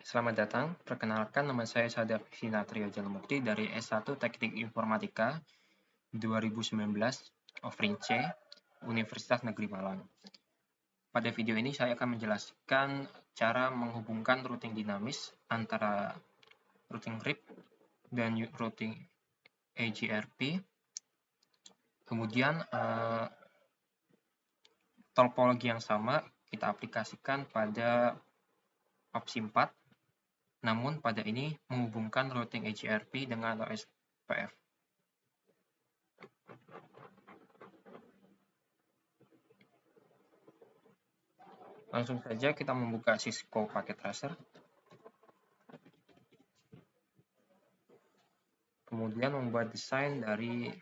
Selamat datang, perkenalkan nama saya Sadar Sinatrio Jalmukti dari S1 Teknik Informatika 2019 offering C, Universitas Negeri Malang. Pada video ini saya akan menjelaskan cara menghubungkan routing dinamis antara routing RIP dan routing EGRP. Kemudian topologi yang sama kita aplikasikan pada opsi 4. Namun pada ini menghubungkan routing EGRP dengan OSPF. Langsung saja kita membuka Cisco Packet Tracer. Kemudian membuat desain dari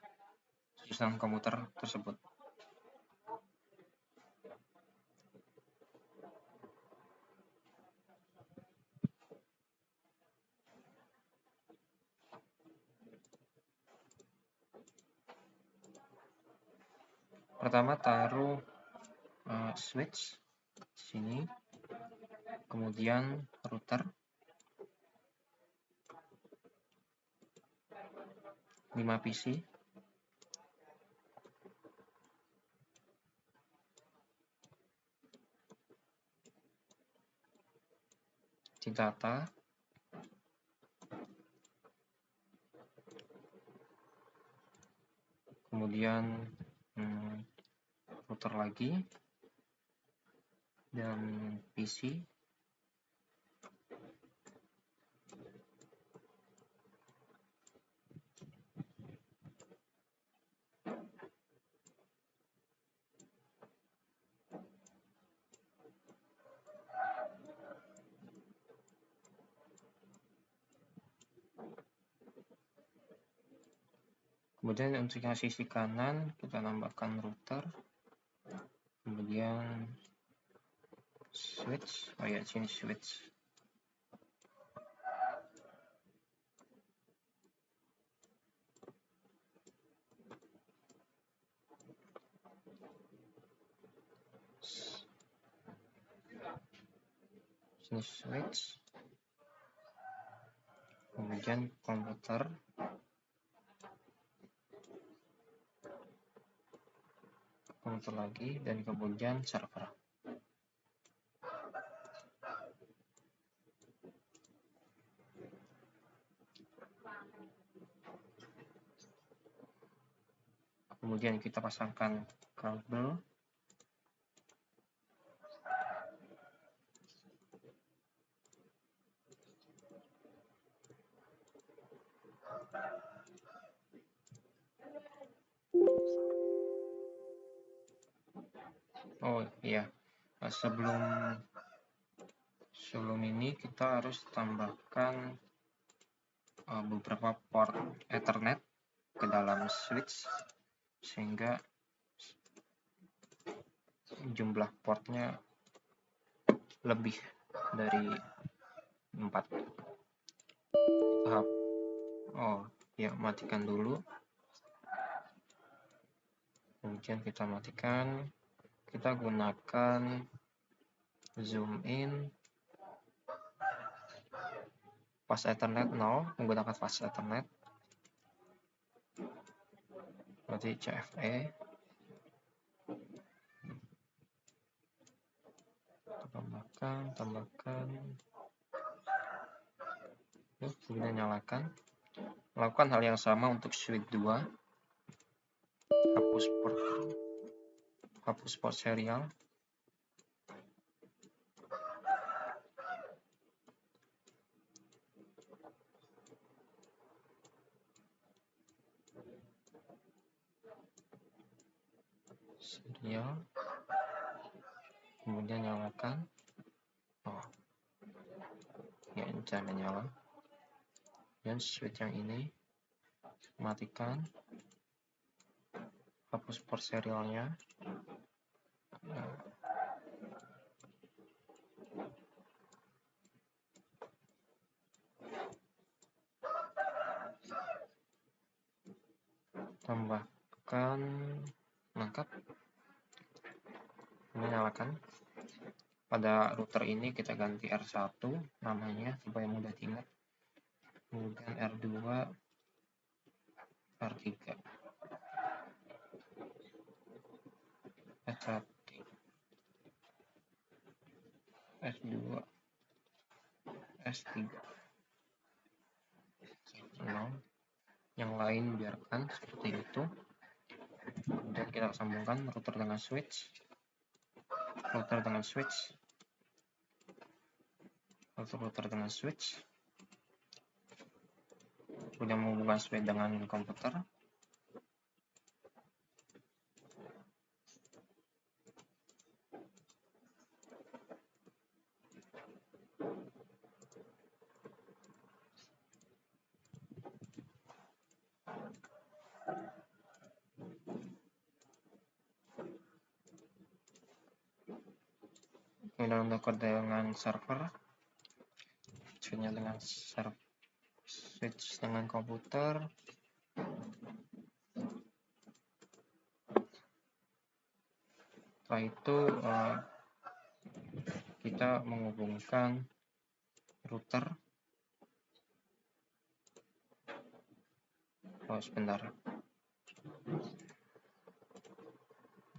susunan komputer tersebut. Pertama taruh switch di sini, kemudian router, 5 PC, data, kemudian router lagi, dan PC. Kemudian untuk yang sisi kanan kita tambahkan router, kemudian switch, sini switch. Sini switch, kemudian komputer, lagi, dan kemudian server. Kemudian kita pasangkan kabel. Oh iya, sebelum ini kita harus tambahkan beberapa port Ethernet ke dalam switch sehingga jumlah portnya lebih dari 4. Matikan dulu. Kemudian kita matikan. Kita gunakan zoom in, fast Ethernet 0, menggunakan fast Ethernet, berarti CFE. Tambahkan, kemudian nyalakan. Lakukan hal yang sama untuk switch 2. Hapus port serial. Kemudian nyalakan. Ini cara nyala. Dan switch yang ini matikan. Hapus port serialnya. Tambahkan lengkap. Ini nyalakan. pada router ini kita ganti R1 namanya supaya mudah diingat, kemudian R2, R3, S1, S2, S3, yang lain biarkan seperti itu. Kemudian kita sambungkan router dengan switch, router dengan switch, kemudian menghubungkan switch dengan komputer. Kemudian untuk dengan server, switch dengan komputer. Setelah itu kita menghubungkan router. Sebentar,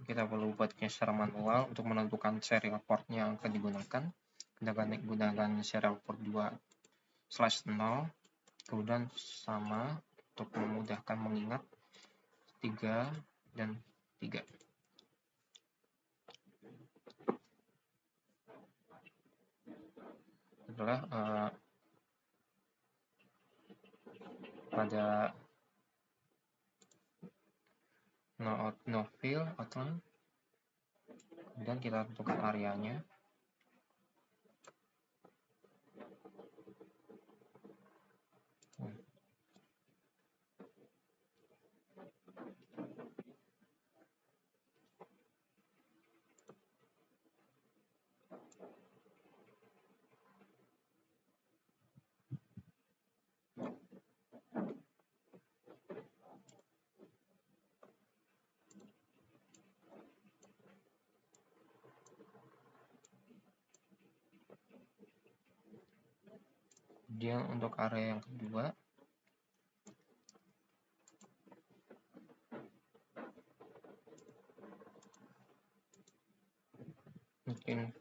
kita perlu buatnya secara manual untuk menentukan serial portnya yang akan digunakan. Kita akan gunakan serial port 2/0, kemudian sama untuk memudahkan mengingat 3 dan 3. Adalah pada no fill outline, kemudian kita tentukan areanya. Kemudian untuk area yang kedua,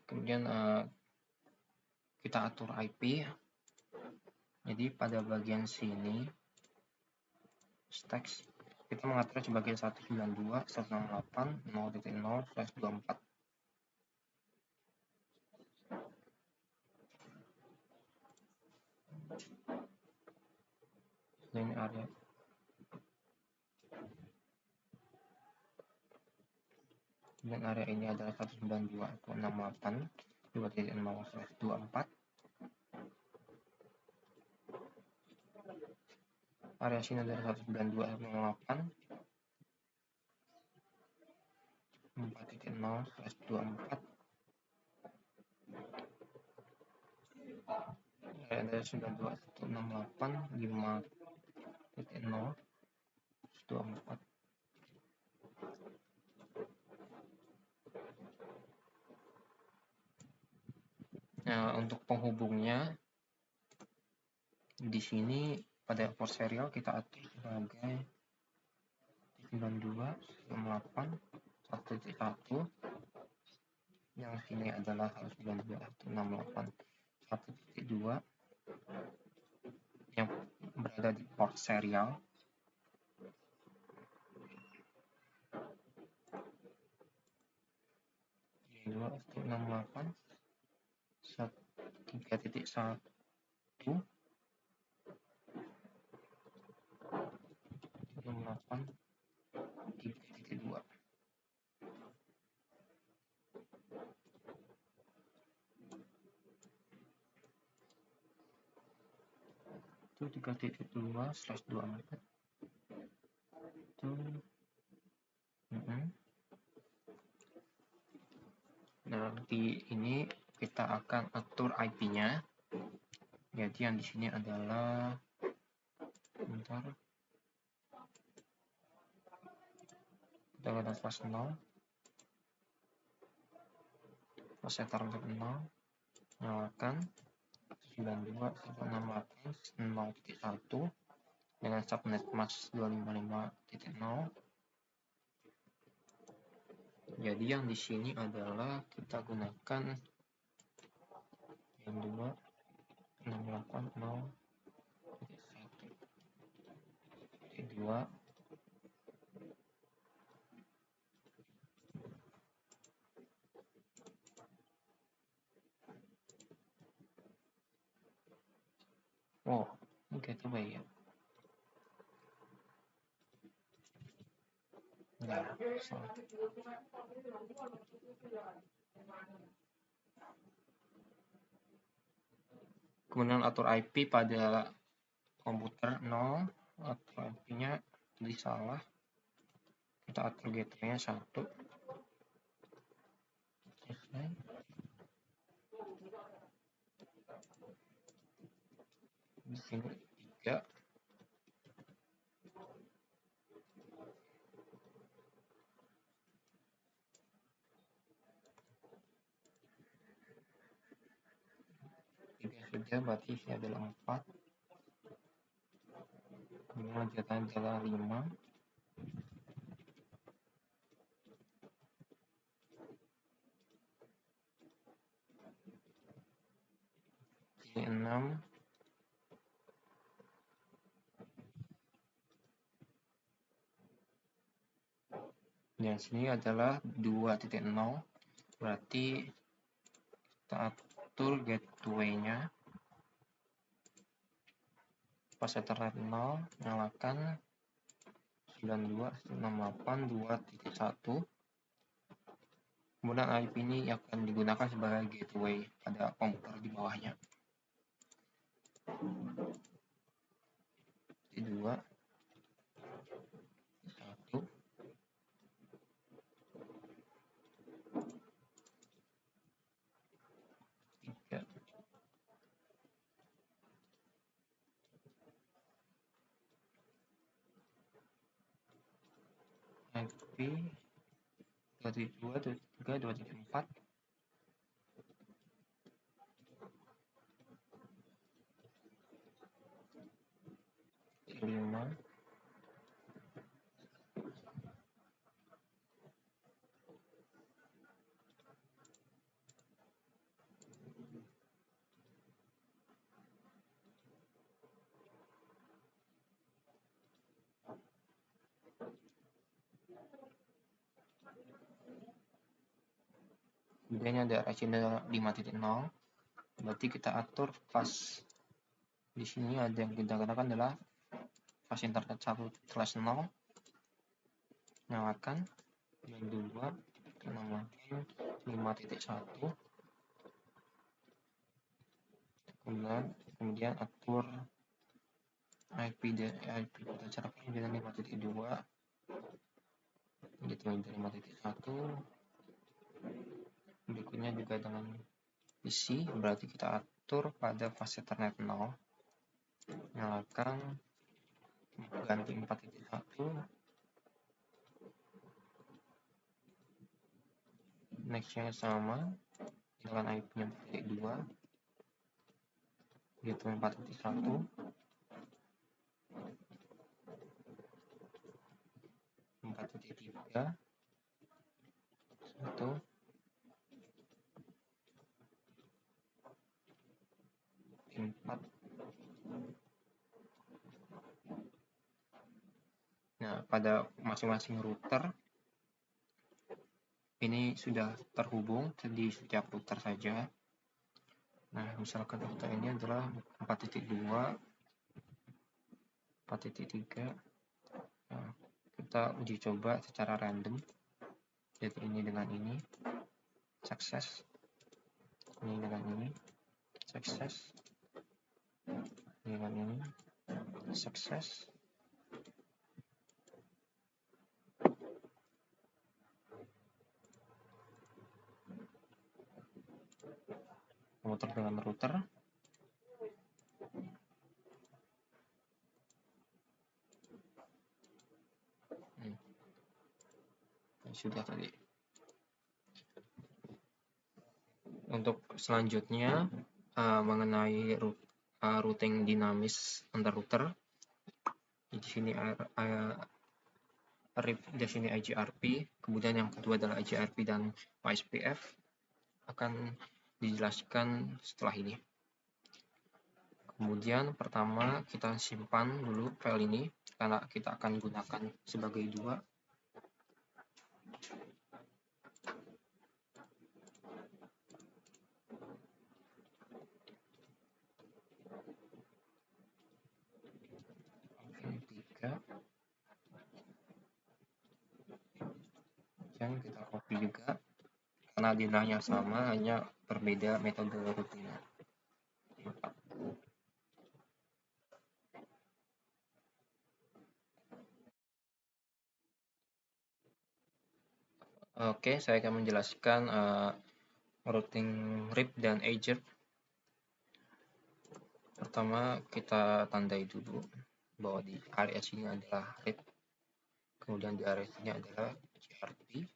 kemudian kita atur IP. Jadi pada bagian sini stacks kita mengatur sebagai 192.168.0.0/24. Ini area. Dan area ini adalah 192.168.2.0/24. Area sini adalah 192.168.4.0/24. Area adalah 192.168.5.0/24. Nah, untuk penghubungnya di sini pada port serial kita atur sebagai 92.168.1.1. Yang sini adalah 192.168.1.2 yang berada di port serial. Ini 2.168.3.1 3.2. Itu 3.2/24 itu. Nah, di ini kita akan atur IP-nya. Jadi yang di sini adalah bentar. Kita akan /0 fase Ethernet 0, nyalakan 92.168.0.1 dengan subnet mask 255.0. Jadi yang di sini adalah kita gunakan yang 2.680.1.2. Oh, gateway ya. Nah, salah. Kemudian atur IP pada komputer 0, atur IP-nya tadi salah. Kita atur gateway-nya 1. Selesai. Di sini 3. Sudah, berarti ini adalah 4. Kemudian lanjutan adalah 5. Ini 6. Dan sini adalah 2.0. Berarti kita atur gateway-nya. Pas Ethernet 0, nyalakan 92.168.2.1. Kemudian IP ini akan digunakan sebagai gateway pada komputer di bawahnya. 2, 1. IP 272, 273, 274. 5. Kemudian ada agenda 5.0. Berarti kita atur fast. Di sini ada yang kita gunakan adalah fast internet 1/0. Nyalakan. Yang 2, nyalakan 5.1. Kemudian atur IP kita carakan dengan 5.2. Gitu, 5.1. Berikutnya juga dengan PC, berarti kita atur pada fase Ethernet 0. Nyalakan, ganti 4.1. Next-nya sama, dengan IP-nya 4.2. Gitu 4.1. 4.3. 1. 4. Nah, pada masing-masing router ini sudah terhubung di setiap router saja. Nah, misalkan router ini adalah 4.2, 4.3. Nah, kita uji coba secara random. Jadi ini dengan ini, sukses. Ini dengan ini, sukses. Ini dengan ini, sukses. Komputer dengan router. Sudah tadi. Untuk selanjutnya mengenai routing dinamis antar router. Di sini di sini IGRP, kemudian yang kedua adalah IGRP dan OSPF akan dijelaskan setelah ini. Kemudian pertama kita simpan dulu file ini karena kita akan gunakan sebagai dua. Dan kita copy juga karena dinanya sama, hanya berbeda metode routingnya. Oke, saya akan menjelaskan routing RIP dan AGIRP. Pertama kita tandai dulu bahwa di area sini adalah RIP, kemudian di area sini adalah GRP.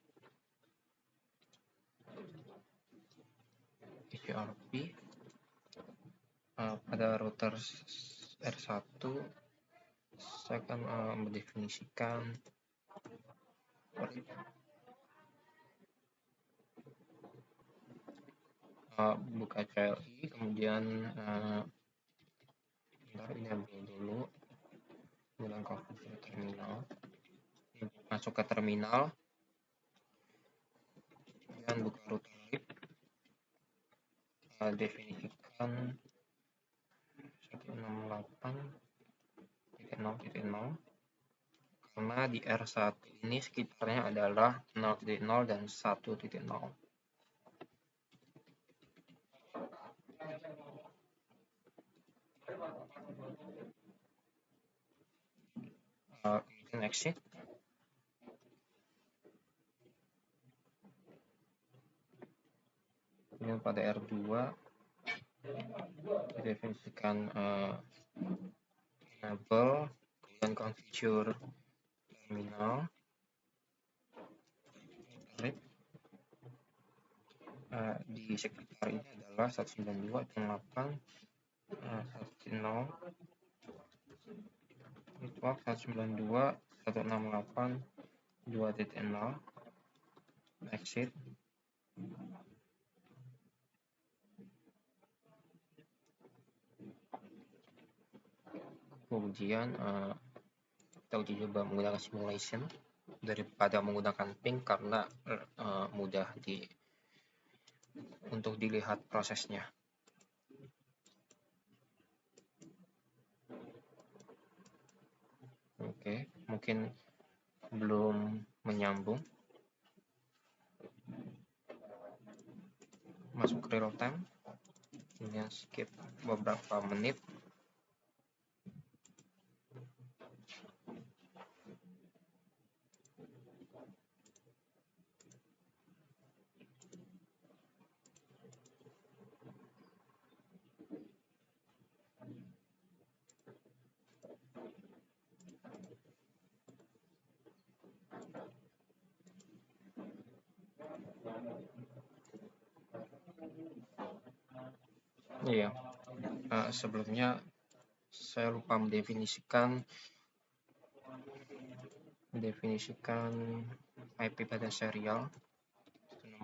Pada router R1 saya akan mendefinisikan RIP. Buka CLI, kemudian ini ambil dulu, kemudian configure terminal, masuk ke terminal, dan buka router RIP, definisikan 168.0.0 karena di R1 ini sekitarnya adalah 0.0 dan 1.0. Kemudian exit. Kemudian pada R2 didefinisikan enable, kemudian configure terminal, RIP. Di sekitar ini adalah 192.8 1.0 network 192.168.2.0 exit. Kemudian kita uji coba menggunakan simulation daripada menggunakan ping karena mudah untuk dilihat prosesnya. Oke, mungkin belum menyambung. Masuk ke real time, kemudian skip beberapa menit. Iya, sebelumnya saya lupa mendefinisikan IP pada serial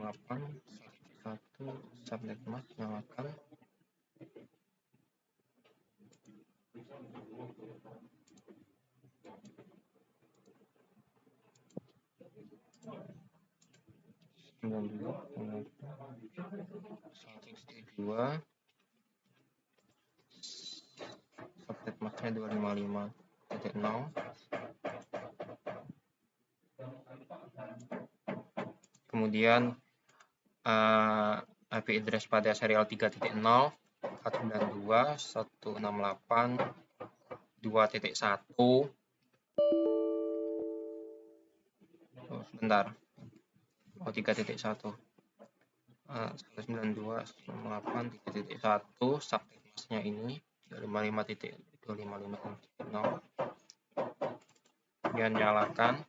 168.1 subnet mask nyalakan. Subnet masknya 255.0. Kemudian IP address pada serial 3.0 492.168.2.1. Sebentar. 3.1. 192.168.3.1 subnet masknya ini 255.255.0. Kemudian nyalakan.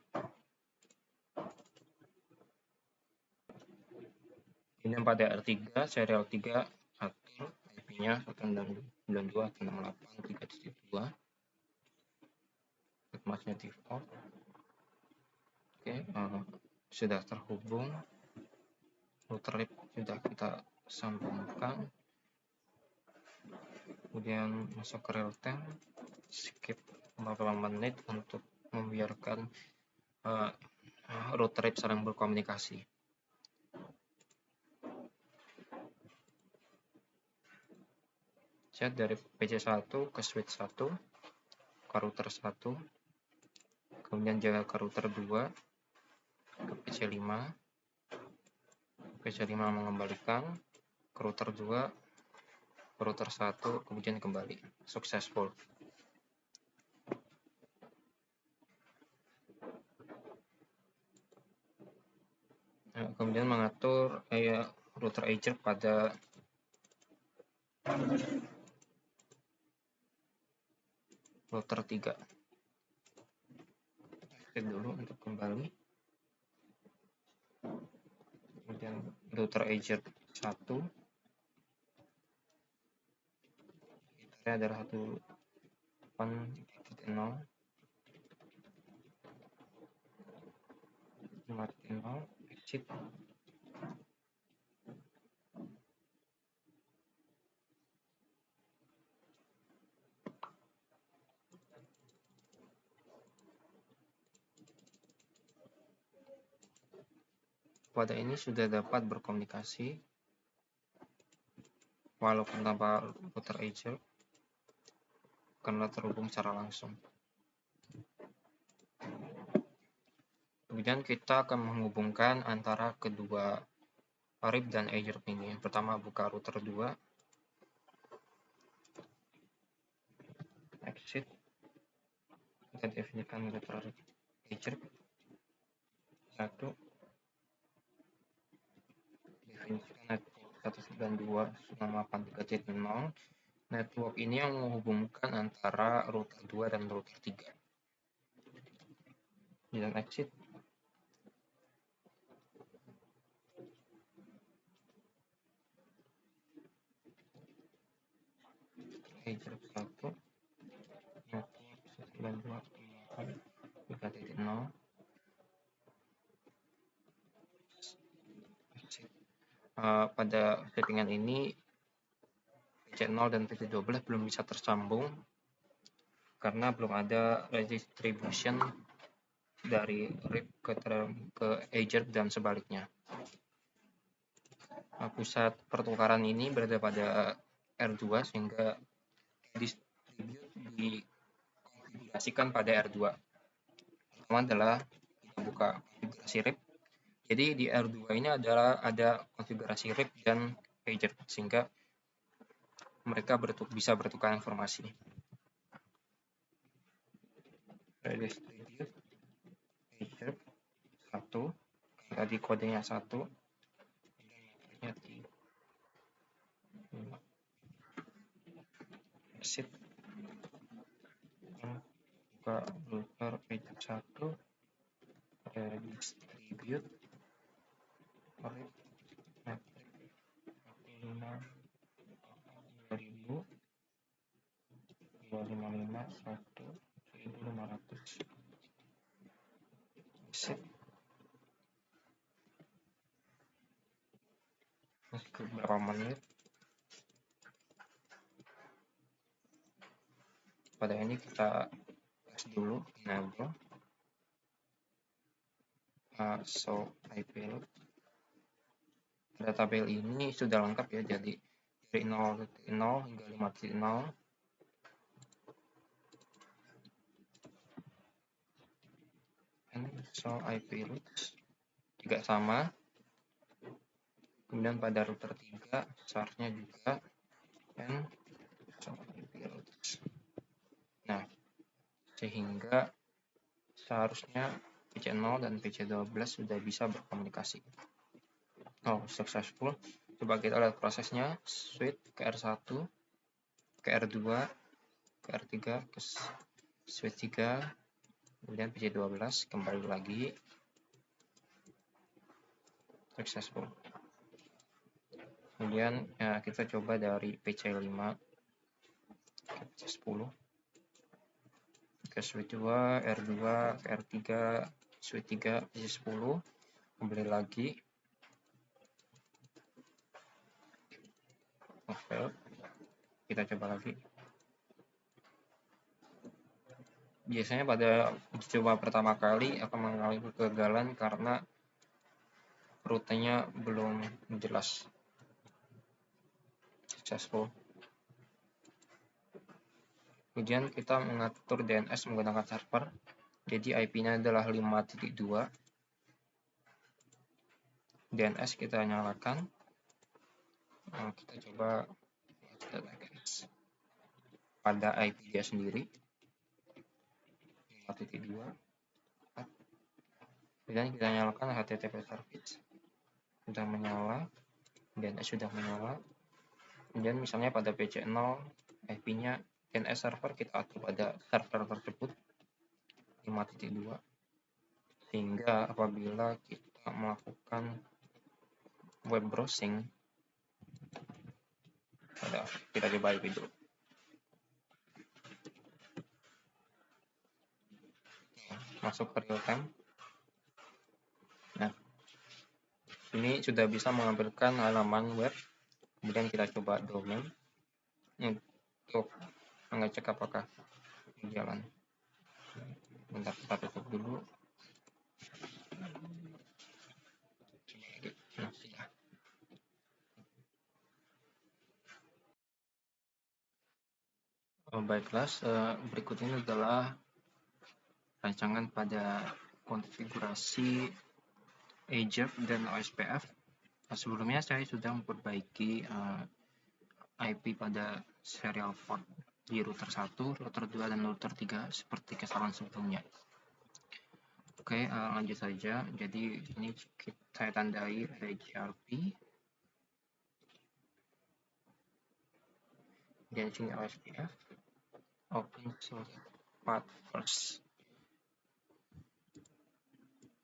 Kemudian pada R3, serial 3 atur IP-nya 192.168.3.2. Formatnya default. Oke, sudah terhubung. Router lib sudah kita sambungkan. Kemudian masuk ke real time, skip beberapa menit untuk membiarkan router lib saling berkomunikasi. Chat dari PC1 ke switch 1 ke router 1, kemudian jaga ke router 2 ke PC5, PC5 mengembalikan ke router 2 ke router 1, kemudian kembali successful. Kemudian mengatur router edge pada router 3. Aktif dulu untuk kembali. Kemudian router edge 1 ini adalah 1.8.0 exit. Pada ini sudah dapat berkomunikasi walaupun tanpa router edge karena terhubung secara langsung. Kemudian kita akan menghubungkan antara kedua RIP dan edge ini. Pertama buka router 2, exit, kita definisikan router edge 1, definisikan network 192.168.3.0. Network ini yang menghubungkan antara router 2 dan router 3. Dan exit. Edge 1, network 192.3.0. Pada settingan ini PC0 dan PC12 belum bisa tersambung karena belum ada redistribution dari RIP ke edge dan sebaliknya. Pusat pertukaran ini berada pada R2 sehingga distribute dikonfigurasikan pada R2. Pertama adalah kita buka konfigurasi RIP. Jadi di R2 ini ada konfigurasi RIP dan pager sehingga mereka bisa bertukar informasi. Redistribute pager 1, tadi kodenya 1, exit, buka router pager 1, redistribute RIP metric 45.000 255.1.1500 exit. Beberapa menit. Pada ini kita tes dulu enable show IP load. Pada tabel ini sudah lengkap ya, jadi dari 0.0 hingga 5.0. Show IP routes juga sama. Kemudian pada router 3 source-nya juga show IP routes. Nah, sehingga seharusnya PC0 dan PC12 sudah bisa berkomunikasi. Successful. Coba kita lihat prosesnya. Switch ke R1, ke R2, ke R3, ke switch 3, kemudian PC12 kembali lagi. Successful. Kemudian kita coba dari PC5 ke PC10, ke switch 2, R2, ke R3, switch 3, PC10, kembali lagi. Oke, kita coba lagi. Biasanya pada uji coba pertama kali akan mengalami kegagalan karena rutenya belum jelas. Successful. Kemudian kita mengatur DNS menggunakan server. Jadi IP-nya adalah 5.2. DNS kita nyalakan. Kita coba pada IP dia sendiri. 5.2. Kemudian kita nyalakan HTTP service. Sudah menyala. DNS sudah menyala. Kemudian misalnya pada PC0 IP-nya DNS server kita atur pada server tersebut 5.2, sehingga apabila kita melakukan web browsing, kita coba IP dulu. Masuk ke real time. Nah, ini sudah bisa mengambilkan halaman web. Kemudian kita coba domain untuk mengecek apakah jalan. Bentar, kita tutup dulu. Nah, sudah. Baiklah, berikut ini adalah rancangan pada konfigurasi AJAF dan OSPF. Sebelumnya saya sudah memperbaiki IP pada serial port di router 1, router 2, dan router 3 seperti kesalahan sebelumnya. Oke, lanjut saja. Jadi ini saya tandai AJRP. Dan sini OSPF. Open source path first.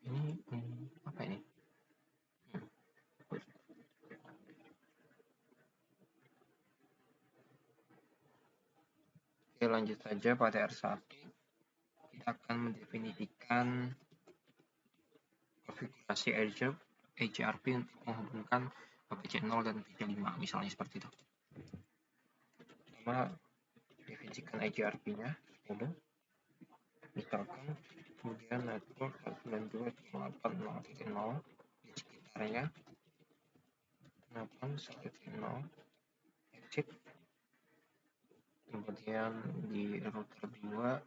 Ini apa ini? Oke, lanjut saja pada R1. Kita akan mendefinisikan konfigurasi AJRP untuk menghubungkan PC0 dan PC5, misalnya seperti itu. Pertama, definisikan AJRP-nya dulu. Misalkan, kemudian network 192.168.0.0 di sekitarnya 8.1.0 exit. Kemudian di router 2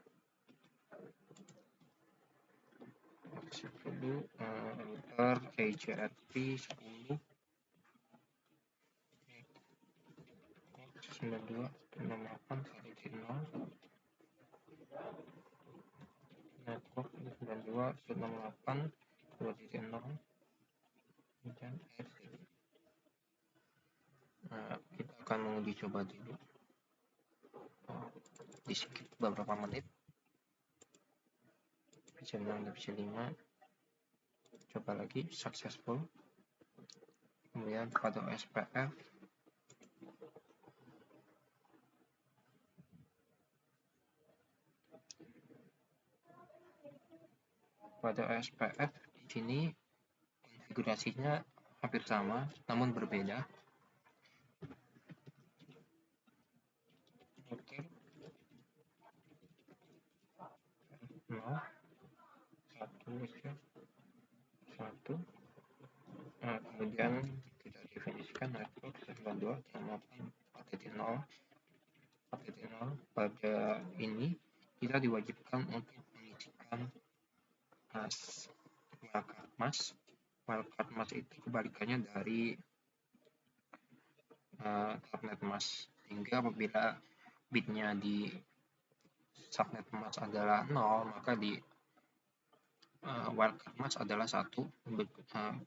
router AJRP 10 92.168.1.0 network 92.168.2.0 dan exit. Kita akan menguji coba dulu di sekitar beberapa menit. PC6 dan PC5 coba lagi, successful. Kemudian pada OSPF di sini konfigurasinya hampir sama namun berbeda. Router 1. Kemudian kita definisikan network 92.168.4.0. Pada ini kita diwajibkan untuk mengisikan wildcard mask. Wildcard mask itu kebalikannya dari subnet mask, sehingga apabila bitnya di subnet mask adalah 0, maka di wildcard mask adalah 1.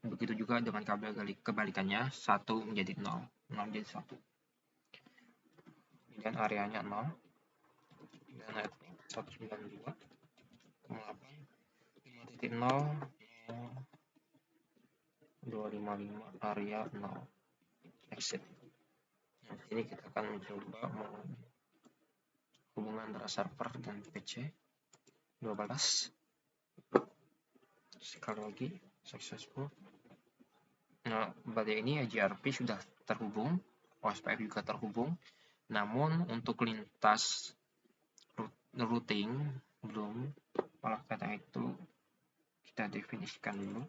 Begitu juga dengan kebalikannya, 1 menjadi 0, 0 menjadi 1. Dan areanya 0. Dan network 192.5.0.255 area 0. exit. Nah, di sini kita akan mencoba hubungan antara server dan PC 12. Sekali lagi successful. Nah, pada ini IGRP sudah terhubung, OSPF juga terhubung. Namun untuk lintas routing belum. Oleh karena itu kita definisikan dulu.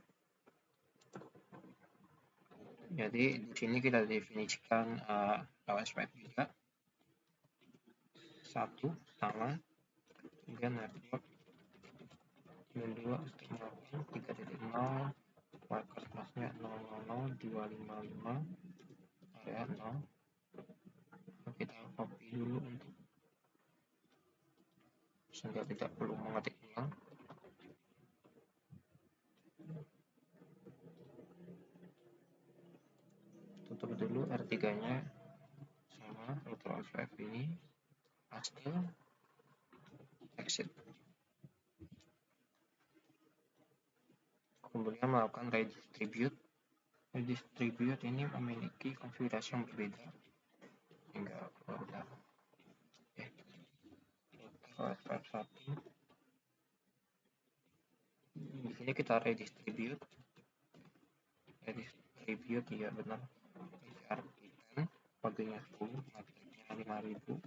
Jadi di sini kita definisikan OSPF juga. Satu sama, kemudian network 92 untuk melakukan 3.0 market massnya 000255 area 0. Kita copy dulu untuk sehingga tidak perlu mengetik ulang. Tutup dulu R3 nya sama router OSPF ini, paste, exit. Kemudian melakukan redistribute. Redistribute ini memiliki konfigurasi yang berbeda hingga keluar. OSPF 1. Di sini kita redistribute ya benar. IGRP 10, kodenya 10, matriknya 5000.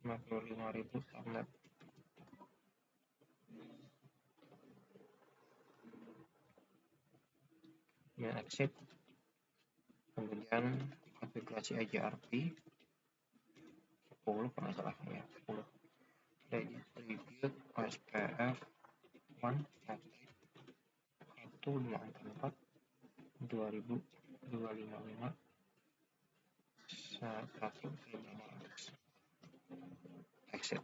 55.000 subnet. Kemudian exit. Kemudian konfigurasi IGRP 10 kalau salah ya, 10. Redistribute OSPF 1 matrix 1544 2255 100 exit.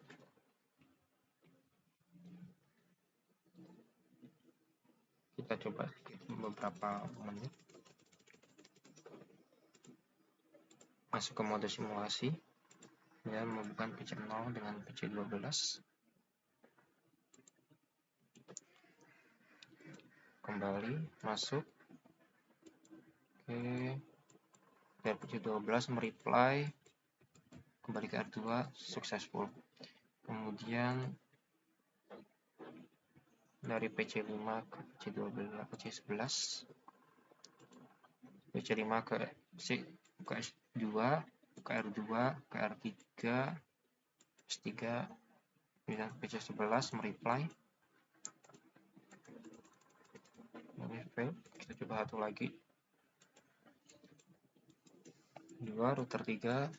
Kita coba beberapa menit. Masuk ke mode simulasi dan menghubungkan PC 0 dengan PC 12. Kembali masuk. Oke, dari PC 12 mereply kembali ke R2 successful. Kemudian dari PC 5 ke PC 12, PC 11, PC 5 ke S2, ke R2, ke R3, S3, kemudian PC 11 mereply. Ini fail. Kita coba satu lagi. 2 router 3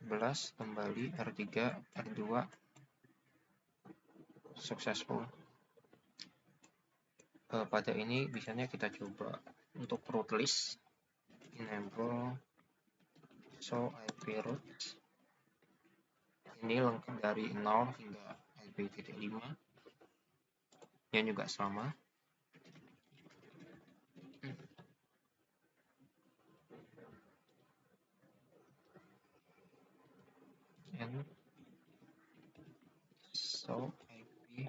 11 kembali R3 R2 successful. Pada ini biasanya kita coba untuk route list, enable show IP routes. Ini lengkap dari 0 hingga IP.5 yang juga sama. And show IP.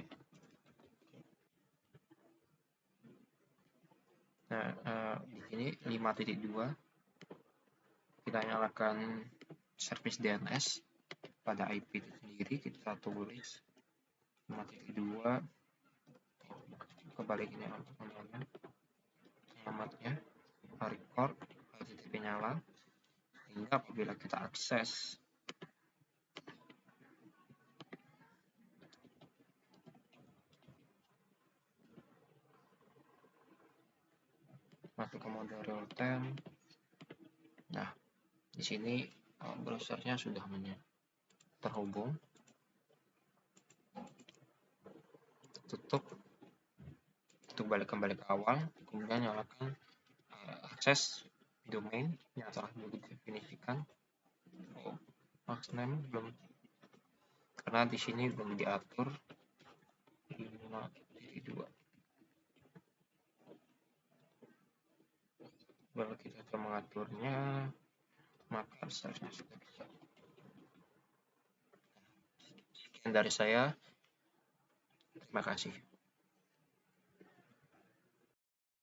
Nah, di sini 5.2 kita nyalakan service DNS pada IP itu sendiri. Kita tulis 5.2 kebaliknya alamatnya record HTTP nyala, sehingga apabila kita akses masuk ke mode real time. Nah, di sini browsernya sudah terhubung. Tutup kembali ke awal, kemudian nyalakan akses domain yang telah didefinisikan. Hostname belum, karena di sini belum diatur 5.2. Kalau kita coba mengaturnya, maka seharusnya sudah bisa. Sekian dari saya. Terima kasih.